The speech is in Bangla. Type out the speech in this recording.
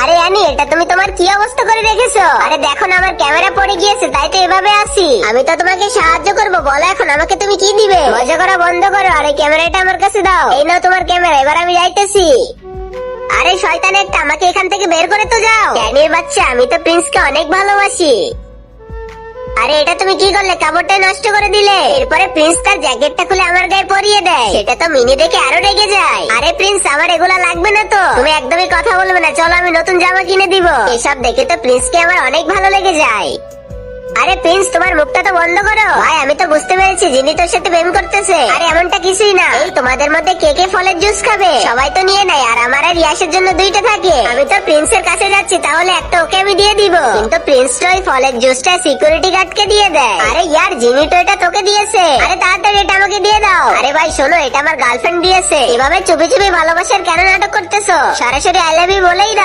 আরে আনি, এটা তুমি তোমার কি অবস্থা করে রেখেছো? আরে দেখো না, আমার ক্যামেরা পড়ে গিয়েছে, তাই তো এভাবে আছি। আমি তো তোমাকে সাহায্য করবো, বলো এখন আমাকে তুমি কি দিবে? মজা করা বন্ধ করো, আরে ক্যামেরাটা আমার কাছে দাও। এই নাও তোমার ক্যামেরা, এবার আমি যাইতেছি। আরে শয়তান একটা, আমাকে এখান থেকে বের করে তো যাও। ক্যানির বাচ্চা, আমি তো প্রিন্সকে অনেক ভালোবাসি। আরে এটা তুমি কি করলে? কাপড়টা নষ্ট করে দিলে। এরপরে প্রিন্স তার জ্যাকেটটা খুলে আমার গায়ে পরিয়ে দেয়। সেটা তো মিনি দেখে আরো রেগে যায়। আরে প্রিন্স, আমার এগুলা লাগবে না তো। তুমি একদমই কথা বলবে না, চলো আমি নতুন জামা কিনে দিব। এসব দেখে তো প্রিন্সকে আমার অনেক ভালো লেগে যায়। আরে প্রিন্স, তোমার মুখটা তো বন্ধ করো। ভাই আমি তো বুঝতে পেরেছি যিনি তোর সাথে প্রেম করতেছে। আরে এমনটা কিছুই না। এই তোমাদের মধ্যে কে কে ফলের জুস খাবে? সবাই তো নিয়ে নেয়, আর আমার আর ইয়াসের জন্য দুইটা থাকে। আমি তো প্রিন্সের কাছে যাচ্ছি, তাহলে একটা ওকে আমি দিয়ে দিব। কিন্তু প্রিন্স তো ওই ফলের জুসটা সিকিউরিটি গার্ডকে দিয়ে দেয়। আরে ইয়ার, যিনি তো এটা তোকে দিয়েছে। আরে তাড়াতাড়ি এটা আমাকে দিয়ে দাও। আরে ভাই শোনো, এটা আমার গার্লফ্রেন্ড দিয়েছে। এভাবে চুপি চুপি ভালোবাসার কেন নাটক করতেছো? সরাসরি আই লাভ ইউ বলেই দাও।